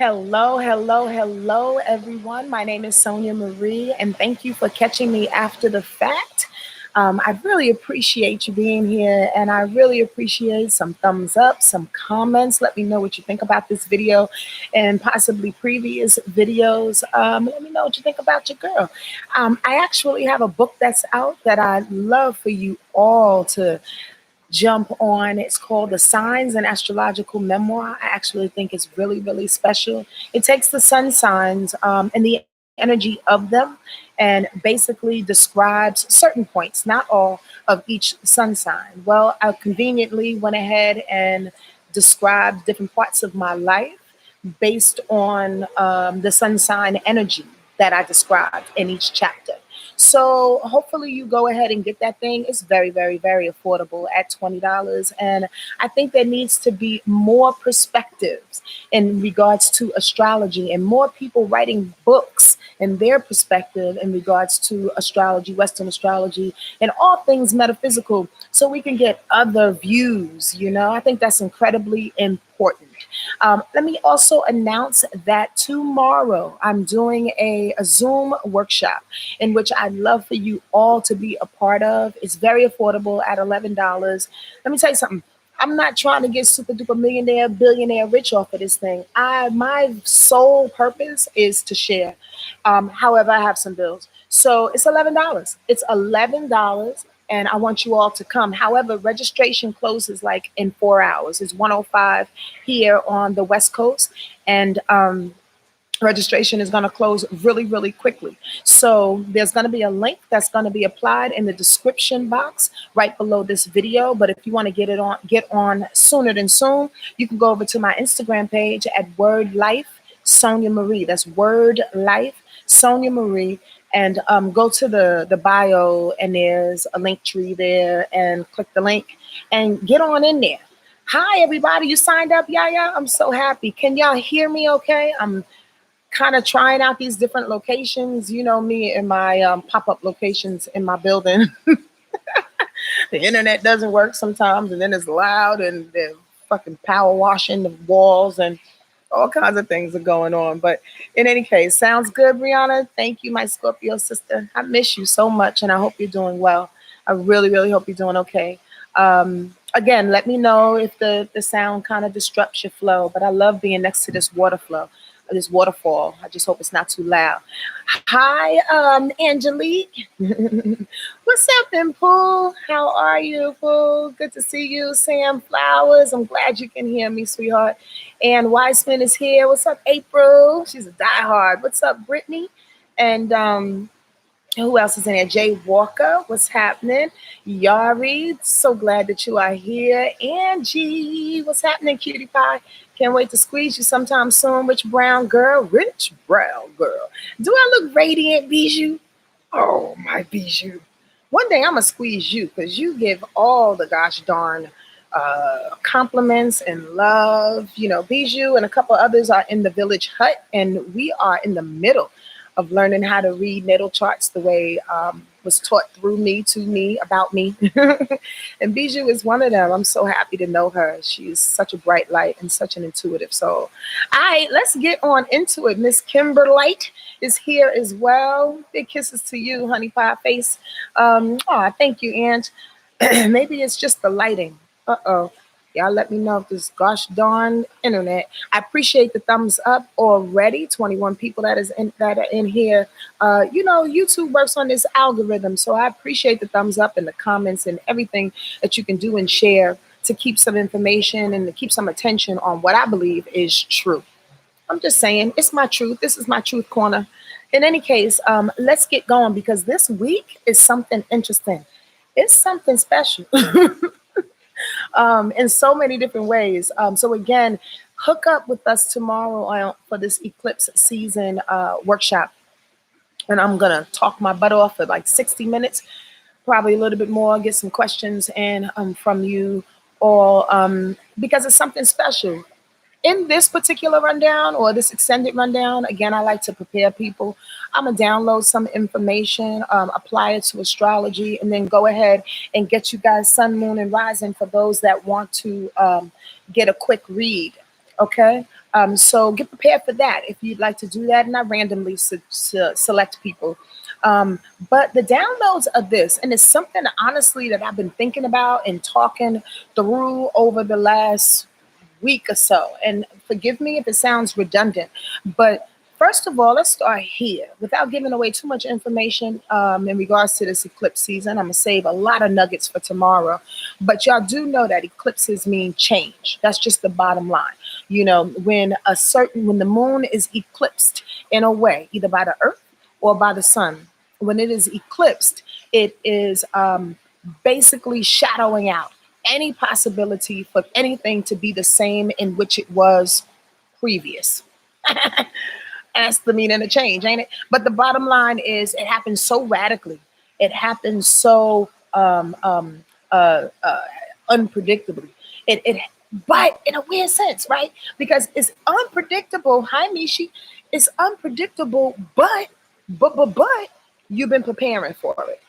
Hello, hello, hello, everyone. My name is Sonia Marie, and thank you for catching me after the fact. I really appreciate you being here, and I really appreciate some thumbs up, some comments. Let me know what you think about this video and possibly previous videos. Let me know what you think about your girl. I actually have a book that's out that I'd love for you all to jump on. It's called The Signs and Astrological Memoir. I actually think it's really, really special. It takes the sun signs and the energy of them and basically describes certain points, not all, of each sun sign. Well, I conveniently went ahead and described different parts of my life based on the sun sign energy that I described in each chapter. So hopefully you go ahead and get that thing. It's very, very, very affordable at $20. And I think there needs to be more perspectives in regards to astrology and more people writing books and their perspective in regards to astrology, Western astrology, and all things metaphysical so we can get other views. I think that's incredibly important. Let me also announce that tomorrow I'm doing a Zoom workshop in which I'd love for you all to be a part of. It's very affordable at $11. Let me tell you something. I'm not trying to get super duper millionaire, billionaire rich off of this thing. My sole purpose is to share. However, I have some bills. So it's $11. It's $11 and I want you all to come. However, registration closes like in 4 hours. It's 1:05 here on the West Coast, and registration is going to close really, really quickly. So there's going to be a link that's going to be applied in the description box right below this video. But if you want to get on sooner than soon, you can go over to my Instagram page at Wordlife Sonia Marie. That's Wordlife Sonia Marie. And go to the bio, and there's a link tree there, and click the link and get on in there. Hi, everybody. You signed up? Yeah. I'm so happy. Can y'all hear me okay? I'm kind of trying out these different locations. You know me and my pop-up locations in my building. The internet doesn't work sometimes, and then it's loud, and they're fucking power washing the walls, and all kinds of things are going on. But in any case, sounds good, Brianna. Thank you, my Scorpio sister. I miss you so much, and I hope you're doing well. I really, really hope you're doing okay. Again, let me know if the sound kind of disrupts your flow, but I love being next to this this waterfall. I just hope it's not too loud. Hi, Angelique. What's up, Pooh? How are you, Pooh? Good to see you. Sam Flowers, I'm glad you can hear me, sweetheart. And Weissman is here. What's up, April? She's a diehard. What's up, Brittany? And who else is in there? Jay Walker, what's happening? Yari, so glad that you are here. Angie, what's happening, cutie pie? Can't wait to squeeze you sometime soon. Rich brown girl. Do I look radiant, Bijou? Oh, my Bijou. One day I'm going to squeeze you because you give all the gosh darn compliments and love. Bijou and a couple others are in the village hut, and we are in the middle of learning how to read natal charts the way was taught through me, to me, about me. And Bijou is one of them. I'm so happy to know her. She's such a bright light and such an intuitive soul. All right, let's get on into it. Miss Kimberlite is here as well. Big kisses to you, honey pie face. Thank you, Aunt. Maybe it's just the lighting. Uh-oh. Y'all let me know if this gosh darn internet. I appreciate the thumbs up already. 21 people that are in here. YouTube works on this algorithm, so I appreciate the thumbs up and the comments and everything that you can do and share to keep some information and to keep some attention on what I believe is true. I'm just saying, it's my truth. This is my truth corner. In any case, let's get going because this week is something interesting. It's something special. In so many different ways. So again, hook up with us tomorrow for this eclipse season workshop. And I'm going to talk my butt off for like 60 minutes, probably a little bit more, get some questions and from you all because it's something special. In this particular rundown or this extended rundown, again, I like to prepare people. I'm going to download some information, apply it to astrology, and then go ahead and get you guys sun, moon, and rising for those that want to get a quick read. Okay. So get prepared for that if you'd like to do that. And I randomly select people. Um, but the downloads of this, and it's something honestly that I've been thinking about and talking through over the last week or so. And forgive me if it sounds redundant, but first of all, let's start here without giving away too much information in regards to this eclipse season. I'm going to save a lot of nuggets for tomorrow. But y'all do know that eclipses mean change. That's just the bottom line. You know, when the moon is eclipsed in a way, either by the earth or by the sun, when it is eclipsed, it is basically shadowing out any possibility for anything to be the same in which it was previous. That's the meaning of change, ain't it? But the bottom line is it happens so radically. It happens so unpredictably. It but in a weird sense, right? Because it's unpredictable. Hi, Mishi. It's unpredictable, but you've been preparing for it.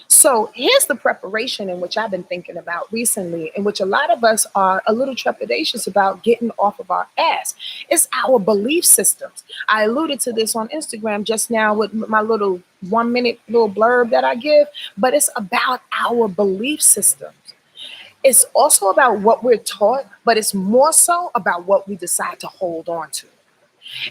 So here's the preparation in which I've been thinking about recently, in which a lot of us are a little trepidatious about getting off of our ass. It's our belief systems. I alluded to this on Instagram just now with my little 1 minute little blurb that I give, but it's about our belief systems. It's also about what we're taught, but it's more so about what we decide to hold on to.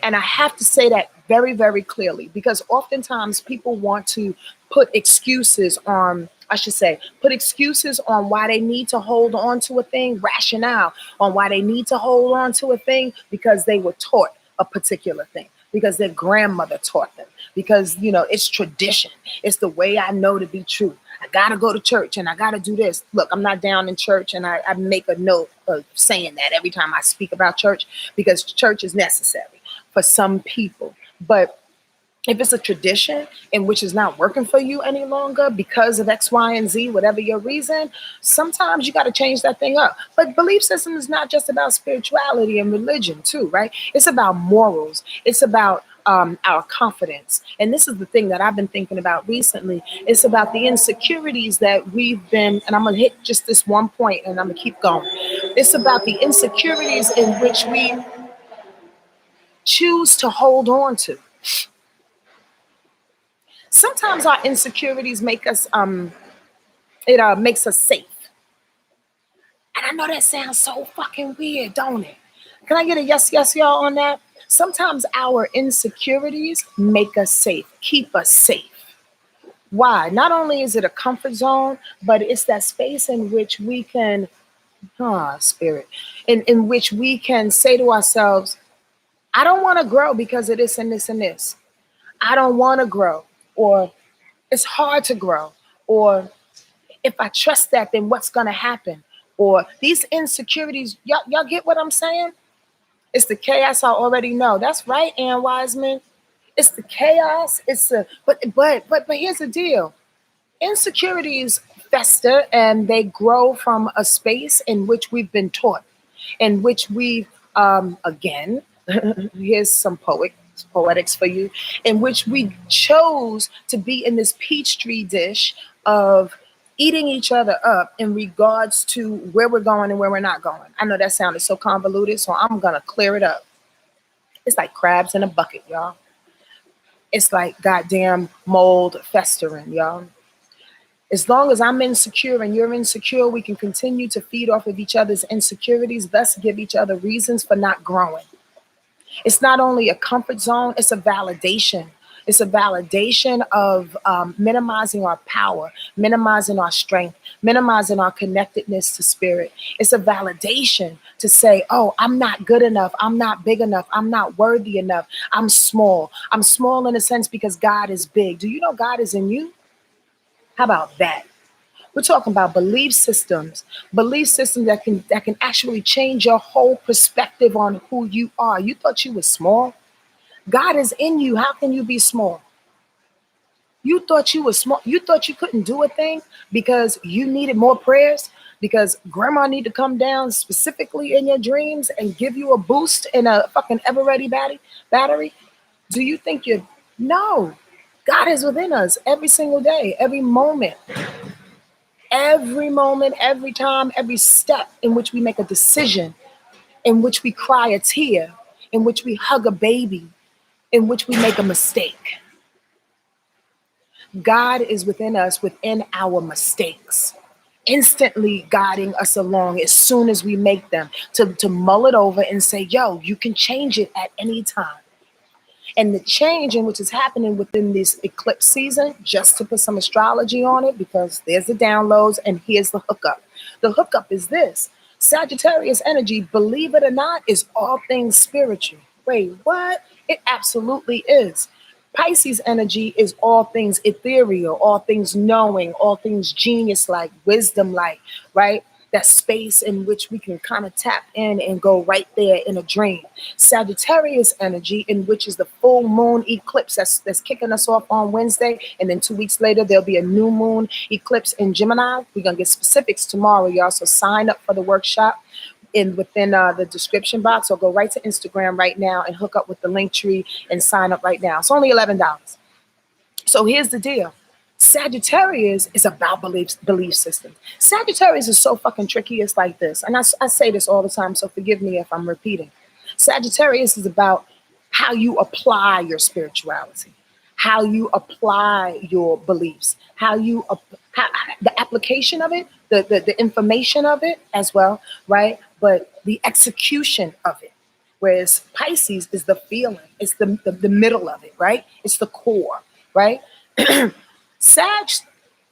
And I have to say that very, very clearly because oftentimes people want to put excuses on, I should say, put excuses on why they need to hold on to a thing, rationale on why they need to hold on to a thing because they were taught a particular thing, because their grandmother taught them, because, you know, it's tradition. It's the way I know to be true. I got to go to church and I got to do this. Look, I'm not down in church, and I make a note of saying that every time I speak about church because church is necessary for some people. But if it's a tradition in which is not working for you any longer because of X, Y, and Z, whatever your reason, sometimes you got to change that thing up. But belief system is not just about spirituality and religion too, right? It's about morals. It's about our confidence. And this is the thing that I've been thinking about recently. It's about the insecurities that we've been, and I'm going to hit just this one point and I'm going to keep going. It's about the insecurities in which we choose to hold on to. Sometimes our insecurities make us it makes us safe. And I know that sounds so fucking weird, don't it? Can I get a yes, yes, y'all on that? Sometimes our insecurities make us safe, keep us safe. Why? Not only is it a comfort zone, but it's that space in which we can, spirit, in which we can say to ourselves, I don't want to grow because of this and this and this. I don't want to grow, or it's hard to grow, or if I trust that, then what's going to happen? Or these insecurities, y'all get what I'm saying? It's the chaos I already know. That's right, Ann Wiseman. It's the chaos. It's the but here's the deal. Insecurities fester and they grow from a space in which we've been taught, in which we again, here's some poetics for you, in which we chose to be in this peachtree dish of eating each other up in regards to where we're going and where we're not going. I know that sounded so convoluted, so I'm gonna clear it up. It's like crabs in a bucket, y'all. It's like goddamn mold festering, y'all. As long as I'm insecure and you're insecure, we can continue to feed off of each other's insecurities, thus give each other reasons for not growing. It's not only a comfort zone, it's a validation. It's a validation of minimizing our power, minimizing our strength, minimizing our connectedness to spirit. It's a validation to say, oh, I'm not good enough. I'm not big enough. I'm not worthy enough. I'm small. I'm small in a sense because God is big. Do you know God is in you? How about that? We're talking about belief systems that can actually change your whole perspective on who you are. You thought you were small. God is in you. How can you be small? You thought you were small. You thought you couldn't do a thing because you needed more prayers, because grandma need to come down specifically in your dreams and give you a boost in a fucking ever ready battery. Do you think you're no? God is within us every single day, every moment, every time, every step in which we make a decision. in which we cry a tear, in which we hug a baby, in which we make a mistake. God is within us, within our mistakes, instantly guiding us along as soon as we make them, to mull it over and say, yo, you can change it at any time. And the change in which is happening within this eclipse season, just to put some astrology on it, because there's the downloads and here's the hookup. The hookup is this: Sagittarius energy, believe it or not, is all things spiritual. Wait, what? It absolutely is. Pisces energy is all things ethereal, all things knowing, all things genius like, wisdom like, right? That space in which we can kind of tap in and go right there in a dream. Sagittarius energy, in which is the full moon eclipse that's kicking us off on Wednesday. And then 2 weeks later, there'll be a new moon eclipse in Gemini. We're going to get specifics tomorrow, y'all. So sign up for the workshop within the description box, or go right to Instagram right now and hook up with the link tree and sign up right now. It's only $11. So here's the deal. Sagittarius is about belief systems. Sagittarius is so fucking tricky. It's like this. And I say this all the time, so forgive me if I'm repeating. Sagittarius is about how you apply your spirituality, how you apply your beliefs, the application of it, the information of it as well, right? But the execution of it. Whereas Pisces is the feeling, it's the middle of it, right? It's the core, right? Sag,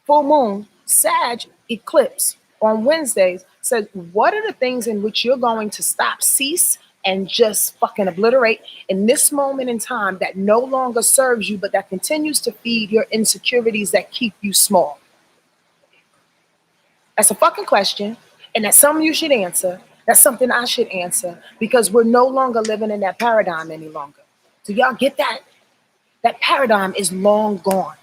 full moon, Sag eclipse on Wednesdays says, what are the things in which you're going to stop, cease, and just fucking obliterate in this moment in time that no longer serves you, but that continues to feed your insecurities that keep you small? That's a fucking question. And that's something you should answer. That's something I should answer, because we're no longer living in that paradigm any longer. Do y'all get that? That paradigm is long gone.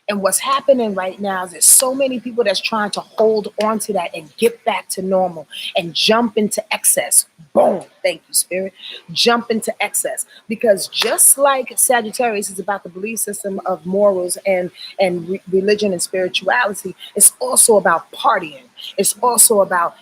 And what's happening right now is there's so many people that's trying to hold on to that and get back to normal and jump into excess. Boom. Thank you, Spirit. Jump into excess. Because just like Sagittarius is about the belief system of morals and religion and spirituality, it's also about partying. It's also about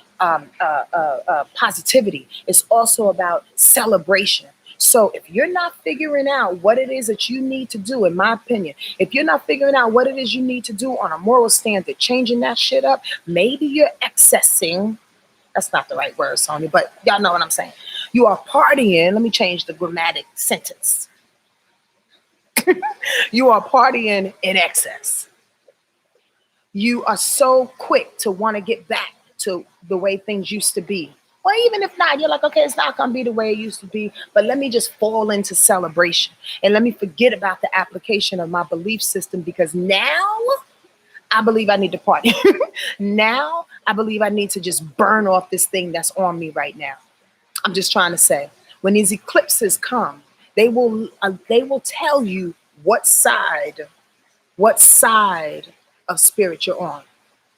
positivity. It's also about celebration. So if you're not figuring out what it is that you need to do, in my opinion, if you're not figuring out what it is you need to do on a moral standard, changing that shit up, maybe you're excessing. That's not the right word, Sonia, but y'all know what I'm saying. You are partying. Let me change the grammatic sentence. You are partying in excess. You are so quick to want to get back to the way things used to be. Or even if not, you're like, okay, it's not going to be the way it used to be, but let me just fall into celebration and let me forget about the application of my belief system, because now I believe I need to party. Now I believe I need to just burn off this thing that's on me right now. I'm just trying to say, when these eclipses come, they will tell you what side of spirit you're on.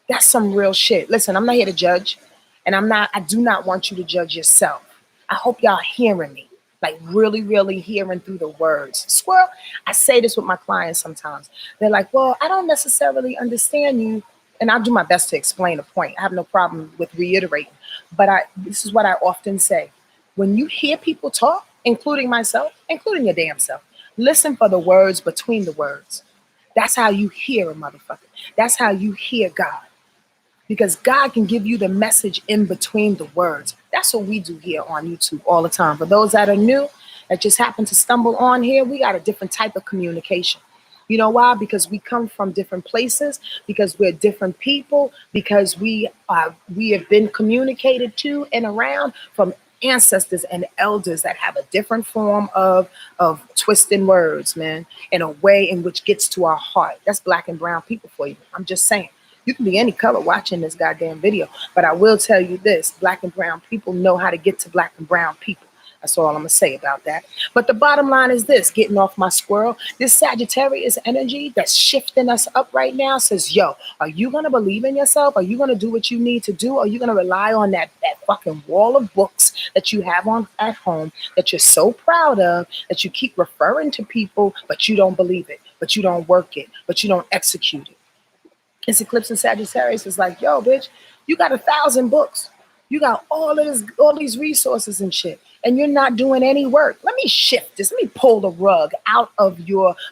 That's some real shit. Listen, I'm not here to judge. And I do not want you to judge yourself. I hope y'all hearing me, like really, really hearing through the words. Squirrel, I say this with my clients sometimes. They're like, well, I don't necessarily understand you. And I'll do my best to explain a point. I have no problem with reiterating. But this is what I often say. When you hear people talk, including myself, including your damn self, listen for the words between the words. That's how you hear a motherfucker. That's how you hear God. Because God can give you the message in between the words. That's what we do here on YouTube all the time. For those that are new, that just happen to stumble on here, we got a different type of communication. You know why? Because we come from different places, because we're different people, because we have been communicated to and around from ancestors and elders that have a different form of twisting words, man, in a way in which gets to our heart. That's Black and brown people for you. I'm just saying. You can be any color watching this goddamn video, but I will tell you this: Black and brown people know how to get to Black and brown people. That's all I'm gonna say about that. But the bottom line is this: getting off my squirrel, this Sagittarius energy that's shifting us up right now says, yo, are you gonna believe in yourself? Are you gonna do what you need to do? Are you gonna rely on that fucking wall of books that you have on at home that you're so proud of, that you keep referring to people, but you don't believe it, but you don't work it, but you don't execute it? This eclipse in Sagittarius is like, yo, bitch, you got 1,000 books. You got all these resources and shit, and you're not doing any work. Let me shift this. Let me pull the rug out of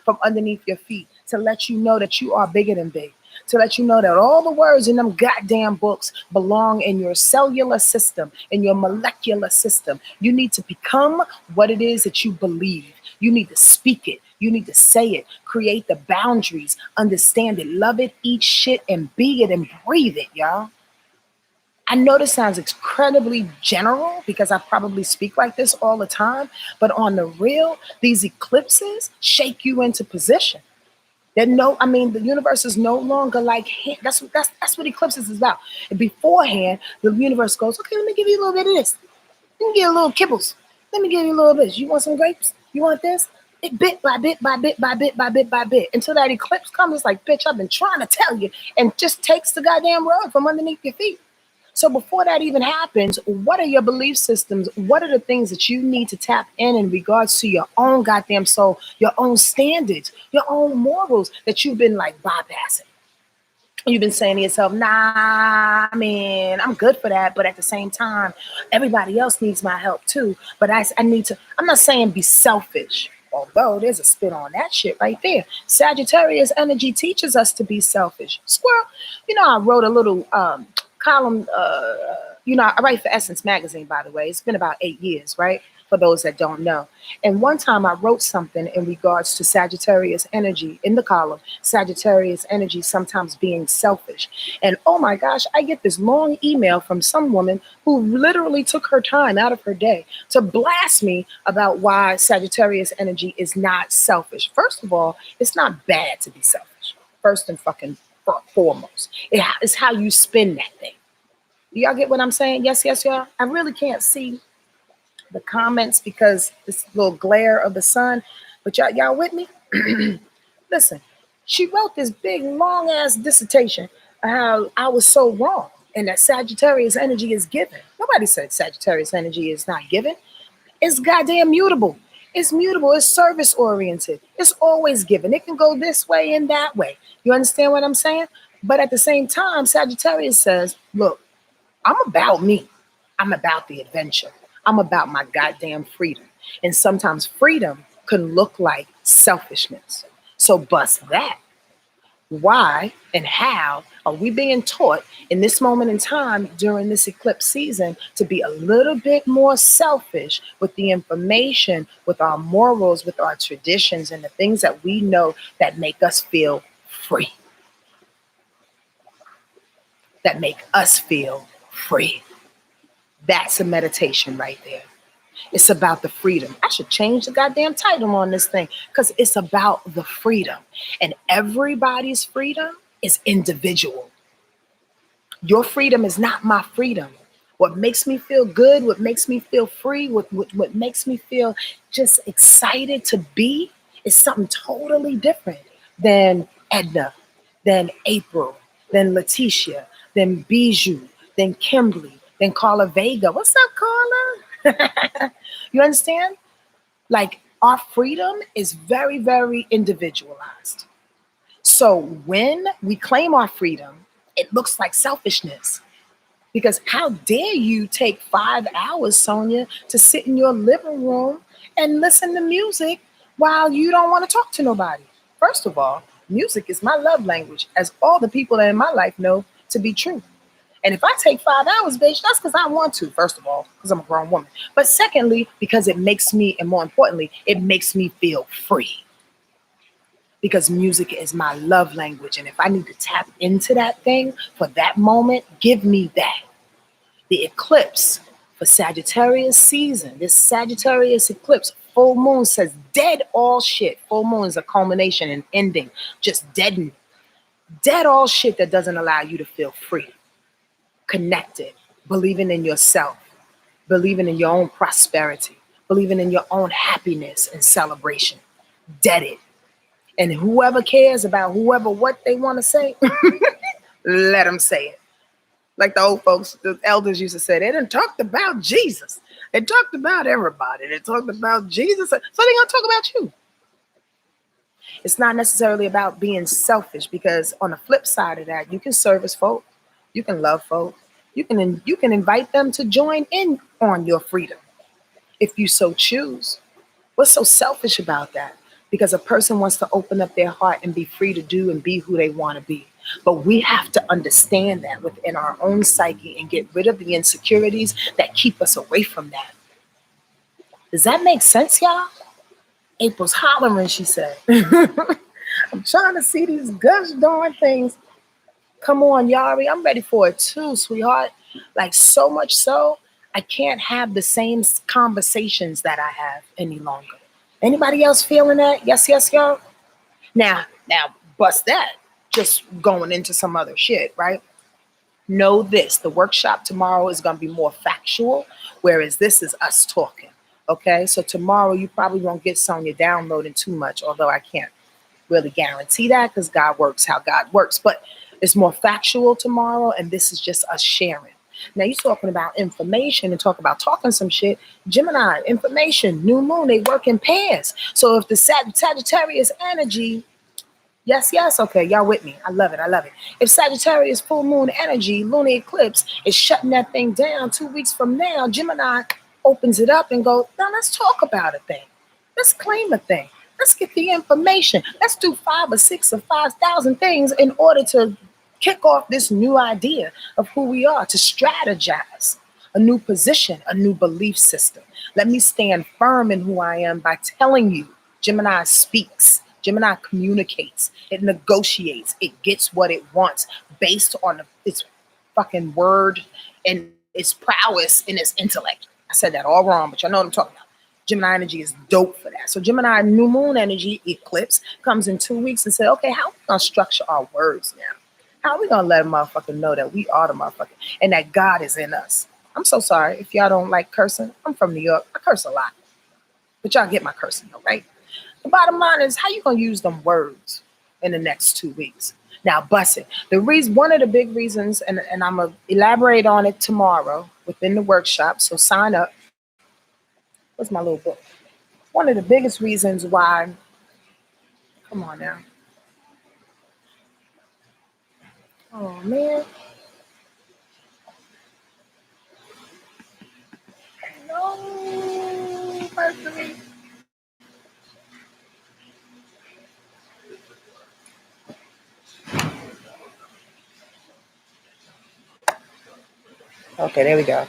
from underneath your feet to let you know that you are bigger than big. To let you know that all the words in them goddamn books belong in your cellular system, in your molecular system. You need to become what it is that you believe. You need to speak it. You need to say it. Create the boundaries. Understand it. Love it. Eat shit and be it and breathe it, y'all. I know this sounds incredibly general because I probably speak like this all the time, but on the real, these eclipses shake you into position. The universe is no longer like that's what eclipses is about. And beforehand, the universe goes, okay, let me give you a little bit of this. Let me give you a little kibbles. Let me give you a little bit. You want some grapes? You want this? Bit by bit by bit by bit by bit by bit until that eclipse comes. It's like, bitch, I've been trying to tell you, and just takes the goddamn rug from underneath your feet. So before that even happens, what are your belief systems? What are the things that you need to tap in regards to your own goddamn soul, your own standards, your own morals that you've been like bypassing? You've been saying to yourself, nah, I mean, I'm good for that. But at the same time, everybody else needs my help too. But I need to, I'm not saying be selfish. Although there's a spin on that shit right there. Sagittarius energy teaches us to be selfish. Squirrel, I wrote a little column. I write for Essence Magazine, by the way. It's been about 8 years, right? For those that don't know. And one time I wrote something in regards to Sagittarius energy in the column, Sagittarius energy sometimes being selfish. And oh my gosh, I get this long email from some woman who literally took her time out of her day to blast me about why Sagittarius energy is not selfish. First of all, it's not bad to be selfish. First and fucking foremost. It's how you spin that thing. Y'all get what I'm saying? Yes, y'all. I really can't see the comments because this little glare of the sun, but y'all with me? Listen, she wrote this big long ass dissertation how I was so wrong and that Sagittarius energy is given. Nobody said Sagittarius energy is not given. It's goddamn mutable. It's mutable. It's service oriented. It's always given. It can go this way and that way. You understand what I'm saying? But at the same time, Sagittarius says, look, I'm about me. I'm about the adventure. I'm about my goddamn freedom. And sometimes freedom can look like selfishness. So bust that. Why and how are we being taught in this moment in time during this eclipse season to be a little bit more selfish with the information, with our morals, with our traditions, and the things that we know that make us feel free? That make us feel free. That's a meditation right there. It's about the freedom. I should change the goddamn title on this thing because it's about the freedom. And everybody's freedom is individual. Your freedom is not my freedom. What makes me feel good, what makes me feel free, what makes me feel just excited to be is something totally different than Edna, than April, than Letitia, than Bijou, than Kimberly, than Carla Vega. What's up, Carla? You understand? Like, our freedom is very, very individualized. So when we claim our freedom, it looks like selfishness. Because how dare you take 5 hours, Sonia, to sit in your living room and listen to music while you don't want to talk to nobody? First of all, music is my love language, as all the people that in my life know to be true. And if I take 5 hours, bitch, that's because I want to, first of all, because I'm a grown woman. But secondly, because it makes me, and more importantly, it makes me feel free. Because music is my love language. And if I need to tap into that thing for that moment, give me that. The eclipse for Sagittarius season, this Sagittarius eclipse, full moon says dead all shit. Full moon is a culmination and ending, just deaden. Dead all shit that doesn't allow you to feel free. Connected, believing in yourself, believing in your own prosperity, believing in your own happiness and celebration. Dead it. And whoever cares about what they want to say, let them say it. Like the old folks, the elders used to say, they didn't talk about Jesus. They talked about everybody. They talked about Jesus. So they're going to talk about you. It's not necessarily about being selfish, because on the flip side of that, you can service folk. You can love folk. You can invite them to join in on your freedom if you so choose. What's so selfish about that? Because a person wants to open up their heart and be free to do and be who they want to be. But we have to understand that within our own psyche and get rid of the insecurities that keep us away from that. Does that make sense, y'all? April's hollering, she said. I'm trying to see these gosh darn things. Come on, Yari. I'm ready for it too, sweetheart. Like, so much so, I can't have the same conversations that I have any longer. Anybody else feeling that? Yes, yes, y'all. Now, bust that. Just going into some other shit, right? Know this: the workshop tomorrow is going to be more factual, whereas this is us talking. Okay, so tomorrow you probably won't get Sonya downloading too much, although I can't really guarantee that because God works how God works. But it's more factual tomorrow, and this is just us sharing. Now you're talking about information and talk about talking some shit. Gemini, information, new moon, they work in pairs. So if the Sagittarius energy, yes, yes, okay, y'all with me. I love it, I love it. If Sagittarius full moon energy, lunar eclipse is shutting that thing down 2 weeks from now, Gemini opens it up and goes, now let's talk about a thing. Let's claim a thing. Let's get the information. Let's do 5 or 6 or 5,000 things in order to kick off this new idea of who we are, to strategize a new position, a new belief system. Let me stand firm in who I am by telling you Gemini speaks. Gemini communicates. It negotiates. It gets what it wants based on its fucking word and its prowess and its intellect. I said that all wrong, but y'all know what I'm talking about. Gemini energy is dope for that. So Gemini new moon energy eclipse comes in 2 weeks and say, okay, how are we gonna structure our words now? How are we gonna let a motherfucker know that we are the motherfucker and that God is in us? I'm so sorry if y'all don't like cursing. I'm from New York. I curse a lot, but y'all get my cursing though, right? The bottom line is how you gonna use them words in the next 2 weeks. Now, bust it. One of the big reasons, and I'm gonna elaborate on it tomorrow within the workshop. So sign up. What's my little book? One of the biggest reasons why. Come on now. Oh man. No, Mercury. Okay, there we go.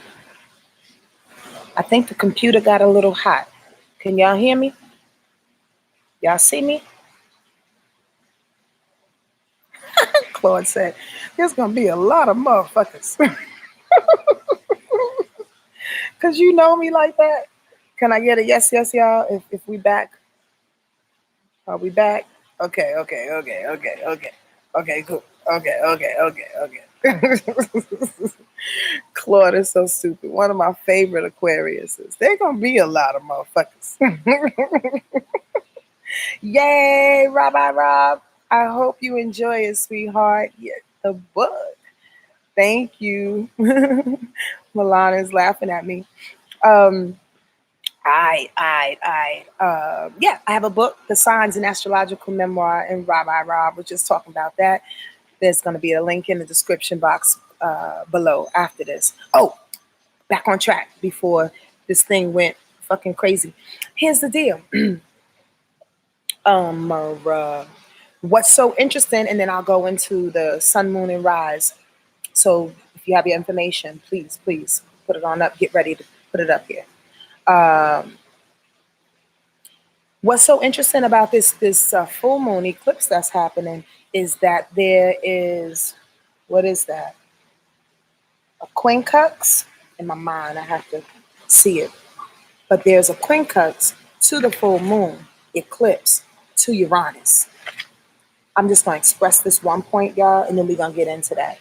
I think the computer got a little hot. Can y'all hear me? Y'all see me? Claude said, there's going to be a lot of motherfuckers. Because you know me like that. Can I get a yes, yes, y'all? If we back? Are we back? Okay. Okay, cool. Okay. Claude is so stupid. One of my favorite Aquariuses. They're going to be a lot of motherfuckers. Yay, Rabbi Rob. I hope you enjoy it, sweetheart. Yeah, the book. Thank you. Milana is laughing at me. Yeah, I have a book, The Signs and Astrological Memoir, and Rabbi Rob was just talking about that. There's going to be a link in the description box below after this. Oh, back on track before this thing went fucking crazy. Here's the deal. What's so interesting, and then I'll go into the sun, moon, and rise. So if you have your information, please put it on up. Get ready to put it up here. What's so interesting about this full moon eclipse that's happening is that there is, what is that? A quincunx in my mind. I have to see it, but there's a quincunx to the full moon eclipse to Uranus. I'm just going to express this one point, y'all, and then we're going to get into that.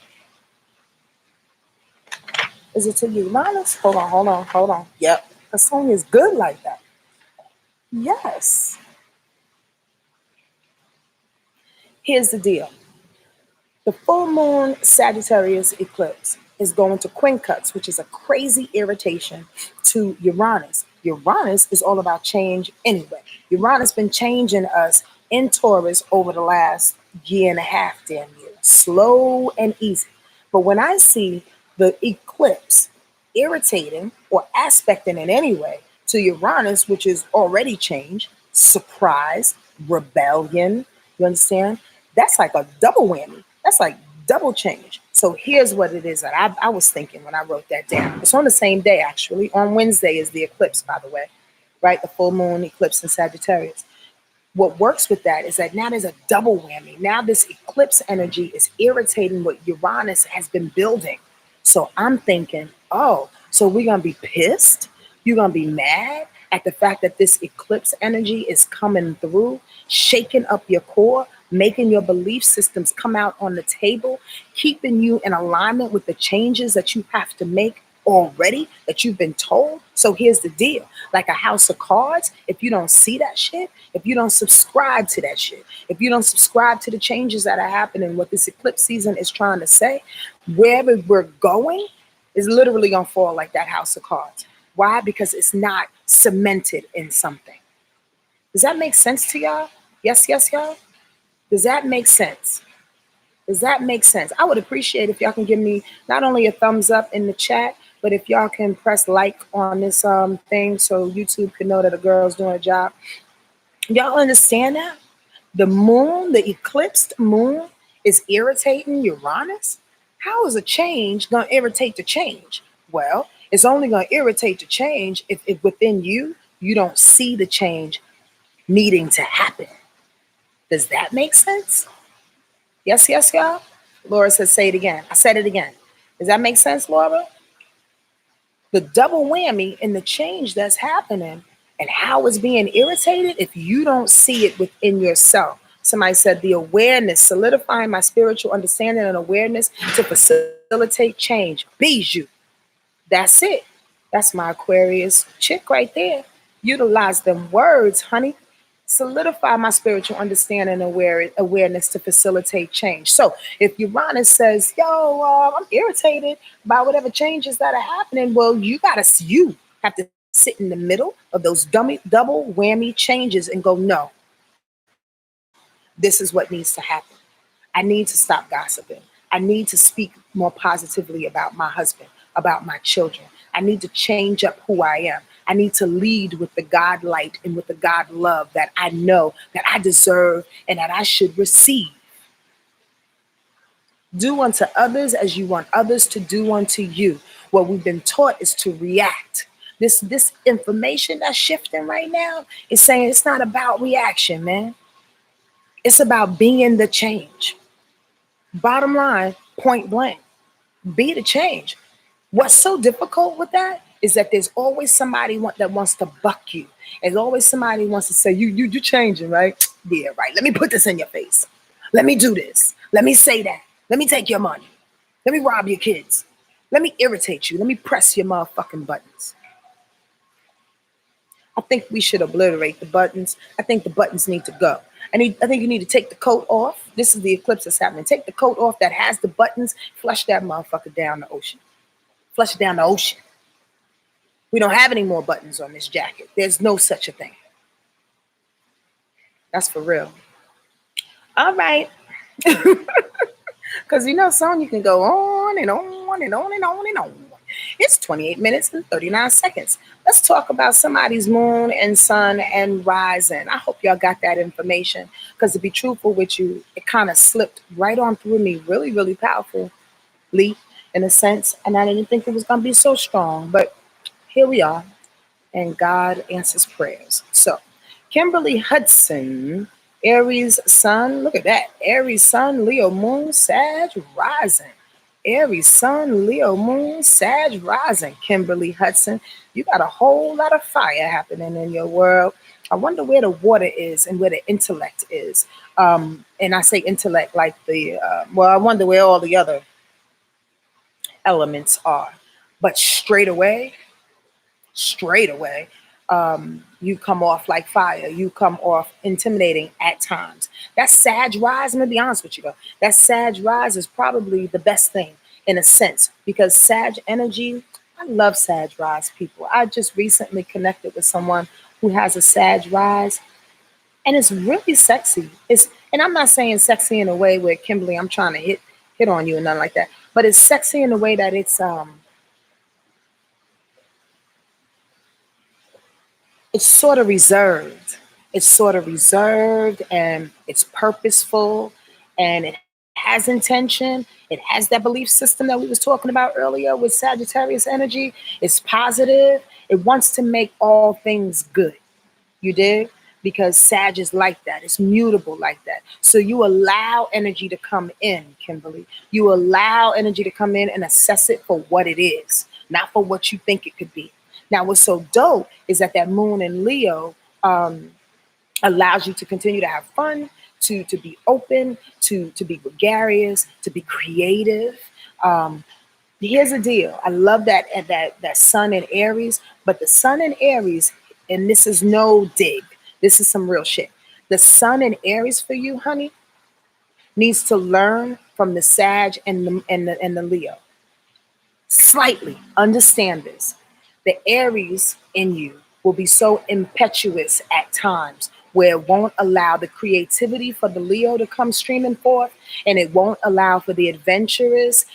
Is it to Uranus? Hold on. Yep. The song is good like that. Yes. Here's the deal. The full moon Sagittarius eclipse is going to quincunx, which is a crazy irritation, to Uranus. Uranus is all about change anyway. Uranus been changing us in Taurus over the last year and a half, damn near. Slow and easy. But when I see the eclipse irritating or aspecting in any way to Uranus, which is already change, surprise, rebellion. You understand? That's like a double whammy. That's like double change. So here's what it is that I was thinking when I wrote that down. It's on the same day, actually. On Wednesday is the eclipse, by the way, right? The full moon eclipse in Sagittarius. What works with that is that now there's a double whammy. Now this eclipse energy is irritating what Uranus has been building. So I'm thinking, oh, so we're going to be pissed? You're going to be mad at the fact that this eclipse energy is coming through, shaking up your core, making your belief systems come out on the table, keeping you in alignment with the changes that you have to make already that you've been told. So here's the deal, like a house of cards, if you don't see that shit, if you don't subscribe to that shit, if you don't subscribe to the changes that are happening, what this eclipse season is trying to say, wherever we're going is literally gonna fall like that house of cards. Why? Because it's not cemented in something. Does that make sense to y'all? Yes, y'all. Does that make sense? Does that make sense? I would appreciate if y'all can give me not only a thumbs up in the chat, but if y'all can press like on this thing so YouTube can know that a girl's doing a job. Y'all understand that? The moon, the eclipsed moon, is irritating Uranus. How is a change going to irritate the change? Well, it's only going to irritate the change if within you don't see the change needing to happen. Does that make sense? Yes, y'all? Laura says, say it again. I said it again. Does that make sense, Laura? The double whammy in the change that's happening and how it's being irritated if you don't see it within yourself. Somebody said the awareness, solidifying my spiritual understanding and awareness to facilitate change. Bijou. That's it. That's my Aquarius chick right there. Utilize them words, honey. Solidify my spiritual understanding and awareness to facilitate change. So if Uranus says, yo, I'm irritated by whatever changes that are happening, well, you have to sit in the middle of those double whammy changes and go, no, this is what needs to happen. I need to stop gossiping. I need to speak more positively about my husband, about my children. I need to change up who I am. I need to lead with the God light and with the God love that I know that I deserve and that I should receive. Do unto others as you want others to do unto you. What we've been taught is to react. This information that's shifting right now is saying it's not about reaction, man. It's about being the change. Bottom line, point blank, be the change. What's so difficult with that is that there's always somebody that wants to buck you. There's always somebody who wants to say, you're changing, right? Yeah, right. Let me put this in your face. Let me do this. Let me say that. Let me take your money. Let me rob your kids. Let me irritate you. Let me press your motherfucking buttons. I think we should obliterate the buttons. I think the buttons need to go. I think you need to take the coat off. This is the eclipse that's happening. Take the coat off that has the buttons. Flush that motherfucker down the ocean. Flush it down the ocean. We don't have any more buttons on this jacket. There's no such a thing. That's for real. All right. Because Sonya can go on and on and on and on and on. It's 28 minutes and 39 seconds. Let's talk about somebody's moon and sun and rising. I hope y'all got that information because to be truthful with you, it kind of slipped right on through me really, really powerfully in a sense. And I didn't think it was going to be so strong, but here we are. And God answers prayers. So Kimberly Hudson, Aries sun, look at that. Aries sun, Leo moon, Sag rising. Aries sun, Leo moon, Sag rising. Kimberly Hudson, you got a whole lot of fire happening in your world. I wonder where the water is and where the intellect is. And I say intellect like I wonder where all the other elements are. But straight away, you come off like fire. You come off intimidating at times. That Sag rise, I'm gonna be honest with you though, that Sag rise is probably the best thing in a sense because Sag energy, I love Sag rise people. I just recently connected with someone who has a Sag rise and it's really sexy. And I'm not saying sexy in a way where Kimberly, I'm trying to hit on you and nothing like that. but it's sexy in the way that it's sort of reserved. It's sort of reserved and it's purposeful and it has intention. It has that belief system that we was talking about earlier with Sagittarius energy. It's positive. It wants to make all things good. You did? Because Sag is like that. It's mutable like that. So you allow energy to come in, Kimberly. You allow energy to come in and assess it for what it is, not for what you think it could be. Now, what's so dope is that that moon in Leo allows you to continue to have fun, to be open, to be gregarious, to be creative. Um, Here's the deal. I love that sun in Aries, but the sun in Aries, and this is no dig. This is some real shit. The sun in Aries for you, honey, needs to learn from the Sag and the Leo. Slightly understand this. The Aries in you will be so impetuous at times where it won't allow the creativity for the Leo to come streaming forth, and it won't allow for the adventurous,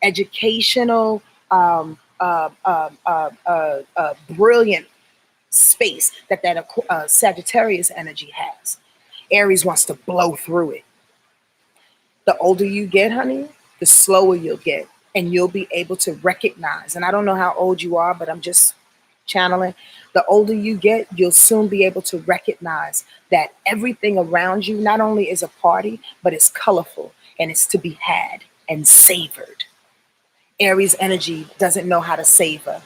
educational, brilliant space that Sagittarius energy has. Aries wants to blow through it. The older you get, honey, the slower you'll get. And you'll be able to recognize. And I don't know how old you are, but I'm just channeling. The older you get, you'll soon be able to recognize that everything around you not only is a party, but it's colorful and it's to be had and savored. Aries energy doesn't know how to savor.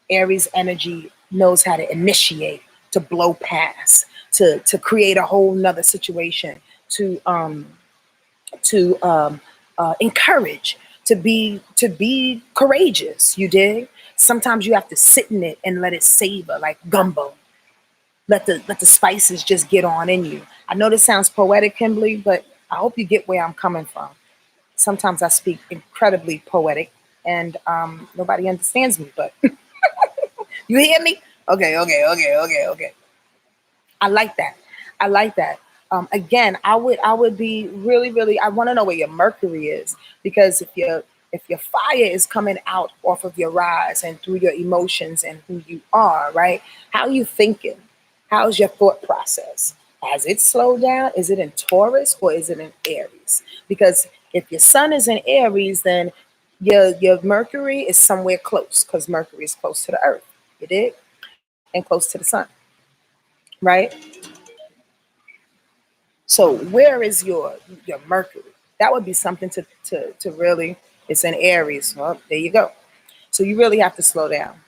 Aries energy knows how to initiate, to blow past, to create a whole nother situation, to encourage, to be courageous. You dig? Sometimes you have to sit in it and let it savor like gumbo. Let the spices just get on in you. I know this sounds poetic, Kimberly, but I hope you get where I'm coming from. Sometimes I speak incredibly poetic, and nobody understands me. But you hear me? Okay, okay, okay, okay, okay. I like that. I like that. Again, I would be really, really. I want to know where your Mercury is, because if your fire is coming out off of your rise and through your emotions and who you are, right? How are you thinking? How's your thought process? Has it slowed down? Is it in Taurus or is it in Aries? Because if your sun is in Aries, then your Mercury is somewhere close, because Mercury is close to the Earth. You did, and close to the sun, right? So where is your Mercury? That would be something to really. It's in Aries. Well, there you go. So you really have to slow down.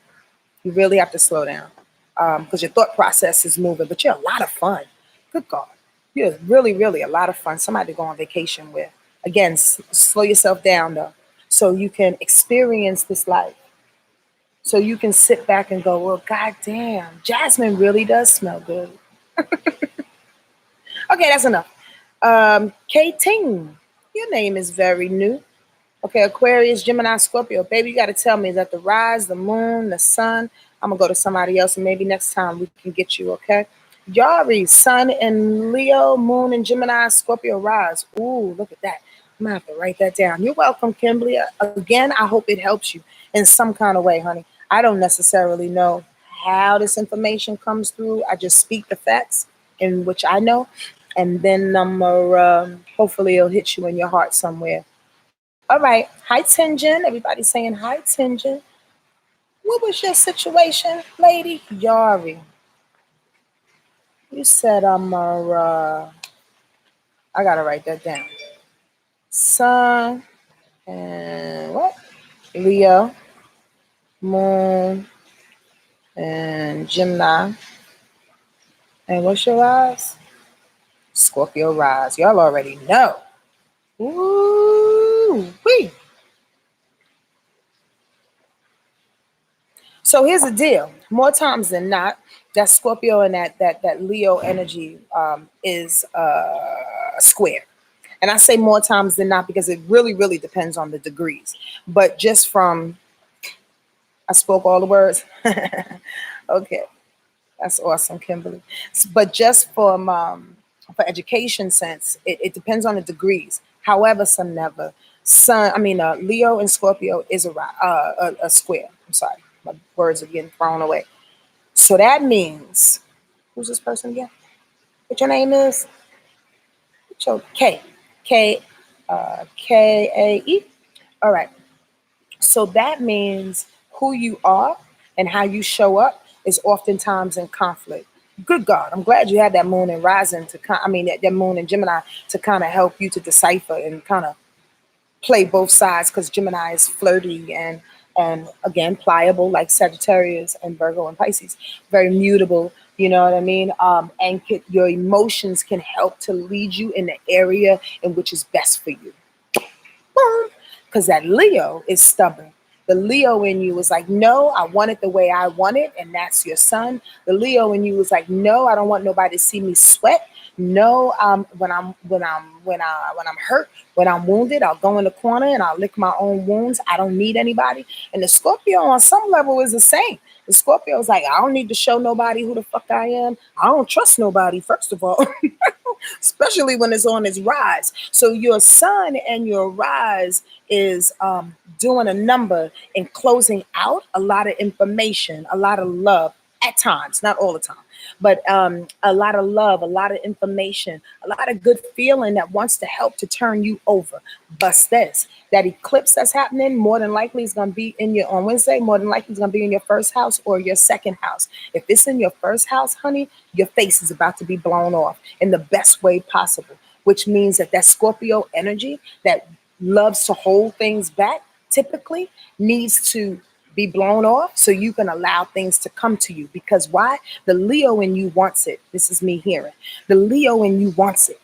You really have to slow down, because your thought process is moving. But you're a lot of fun. Good God, you're really, really a lot of fun. Somebody to go on vacation with. Again, slow yourself down though, so you can experience this life. So you can sit back and go, well, God damn, jasmine really does smell good. Okay, that's enough. K-Ting, your name is very new. Okay, Aquarius, Gemini, Scorpio. Baby, you got to tell me that the rise, the moon, the sun. I'm going to go to somebody else, and maybe next time we can get you, okay? Yari, sun and Leo, moon and Gemini, Scorpio, rise. Ooh, look at that. I'm going to have to write that down. You're welcome, Kimberly. Again, I hope it helps you in some kind of way, honey. I don't necessarily know how this information comes through. I just speak the facts in which I know, and then hopefully it'll hit you in your heart somewhere. All right. Hi, Tenjin. Everybody's saying hi, Tenjin. What was your situation, lady? Yari. You said I gotta write that down. Sun and what? Leo, Moon, and Gemini. And what's your rise? Scorpio rise. Y'all already know. Ooh, wee. So here's the deal. More times than not, that Scorpio and that Leo energy is a square. And I say more times than not because it really, really depends on the degrees. But just from, I spoke all the words. Okay, that's awesome, Kimberly. But just for education sense, it depends on the degrees. However, some never. Leo and Scorpio is a square. I'm sorry, my words are getting thrown away. So that means, who's this person again? What your name is? What's your K K A E. All right. So that means who you are and how you show up is oftentimes in conflict. Good God, I'm glad you had that moon and rising that moon and Gemini to kind of help you to decipher and kind of play both sides, because Gemini is flirty and again pliable like Sagittarius and Virgo and Pisces, very mutable. You know what I mean? Your emotions can help to lead you in the area in which is best for you. Because that Leo is stubborn. The Leo in you is like, no, I want it the way I want it, and that's your son. The Leo in you is like, no, I don't want nobody to see me sweat. No, when I'm hurt, when I'm wounded, I'll go in the corner and I'll lick my own wounds. I don't need anybody. And the Scorpio on some level is the same. The Scorpio is like, I don't need to show nobody who the fuck I am. I don't trust nobody, first of all. Especially when it's on its rise. So your sun and your rise is doing a number in closing out a lot of information, a lot of love at times, not all the time, but a lot of love, a lot of information, a lot of good feeling that wants to help to turn you over. But that eclipse that's happening more than likely is going to be on Wednesday, more than likely is going to be in your first house or your second house. If it's in your first house, honey, your face is about to be blown off in the best way possible, which means that Scorpio energy that loves to hold things back typically needs to be blown off so you can allow things to come to you. Because why? The Leo in you wants it. This is me hearing. The Leo in you wants it.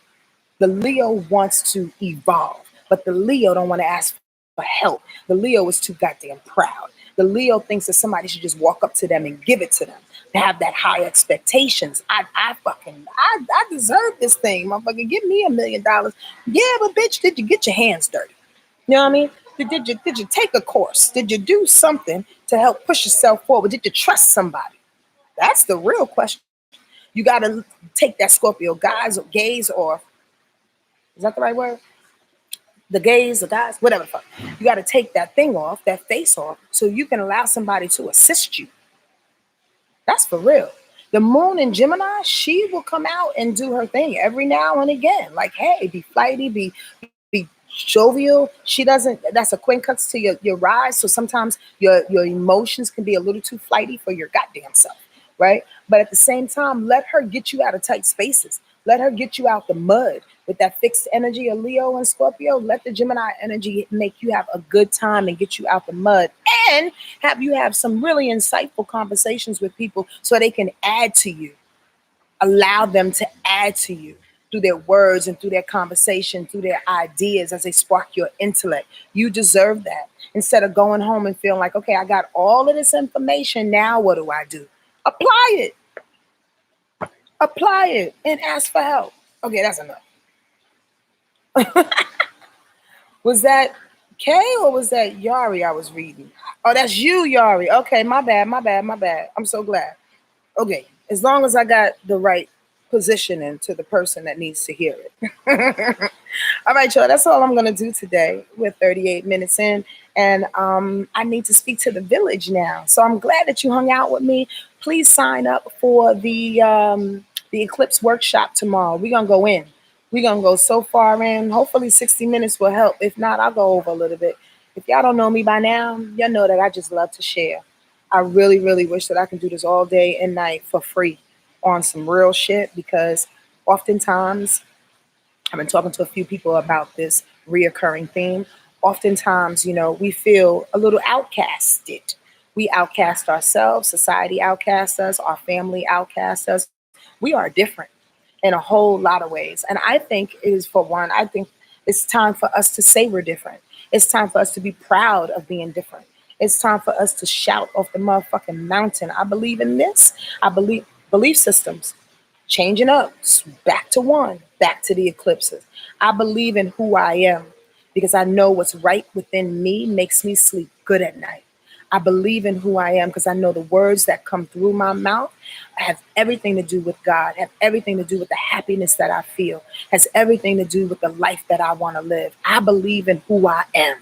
The Leo wants to evolve, but the Leo don't want to ask for help. The Leo is too goddamn proud. The Leo thinks that somebody should just walk up to them and give it to them. They have that high expectations. I deserve this thing. Motherfucker, give me $1 million. Yeah, but bitch, did you get your hands dirty? You know what I mean? Did you take a course? Did you do something to help push yourself forward? Did you trust somebody? That's the real question. You got to take that Scorpio gaze, or is that the right word? The gaze, the guys, whatever the fuck. You got to take that thing off, that face off, so you can allow somebody to assist you. That's for real. The moon in Gemini, she will come out and do her thing every now and again. Like, hey, be flighty, be jovial. She doesn't, that's a quincunx to your rise. So sometimes your emotions can be a little too flighty for your goddamn self, right? But at the same time, let her get you out of tight spaces. Let her get you out the mud with that fixed energy of Leo and Scorpio. Let the Gemini energy make you have a good time and get you out the mud, and have you have some really insightful conversations with people so they can add to you. Allow them to add to you through their words and through their conversation, through their ideas as they spark your intellect. You deserve that. Instead of going home and feeling like, okay, I got all of this information. Now what do I do? Apply it. Apply it and ask for help. Okay, that's enough. Was that Kay or was that Yari I was reading? Oh, that's you, Yari. Okay, my bad. I'm so glad. Okay, as long as I got the right positioning to the person that needs to hear it. All right, y'all, that's all I'm going to do today. We're 38 minutes in, and I need to speak to the village now. So I'm glad that you hung out with me. Please sign up for the Eclipse workshop tomorrow. We're going to go in. We're going to go so far in. Hopefully 60 minutes will help. If not, I'll go over a little bit. If y'all don't know me by now, y'all know that I just love to share. I really, really wish that I can do this all day and night for free on some real shit, because oftentimes, I've been talking to a few people about this reoccurring theme. Oftentimes, we feel a little outcasted. We outcast ourselves, society outcasts us, our family outcasts us. We are different in a whole lot of ways. And I think I think it's time for us to say we're different. It's time for us to be proud of being different. It's time for us to shout off the motherfucking mountain. I believe in this. I believe belief systems changing up, back to one, back to the eclipses. I believe in who I am because I know what's right within me makes me sleep good at night. I believe in who I am because I know the words that come through my mouth have everything to do with God, have everything to do with the happiness that I feel, has everything to do with the life that I want to live. I believe in who I am.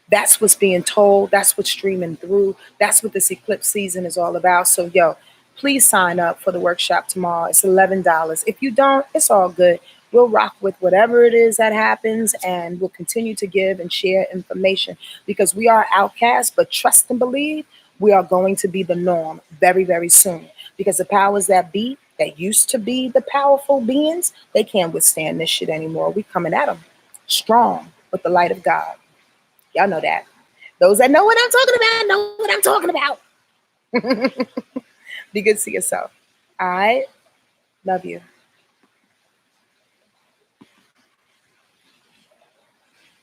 That's what's being told. That's what's streaming through. That's what this eclipse season is all about. So, yo, please sign up for the workshop tomorrow. It's $11. If you don't, it's all good. We'll rock with whatever it is that happens, and we'll continue to give and share information because we are outcasts, but trust and believe we are going to be the norm very, very soon because the powers that be, that used to be the powerful beings, they can't withstand this shit anymore. We coming at them strong with the light of God. Y'all know that. Those that know what I'm talking about know what I'm talking about. Be good to yourself. All right. Love you.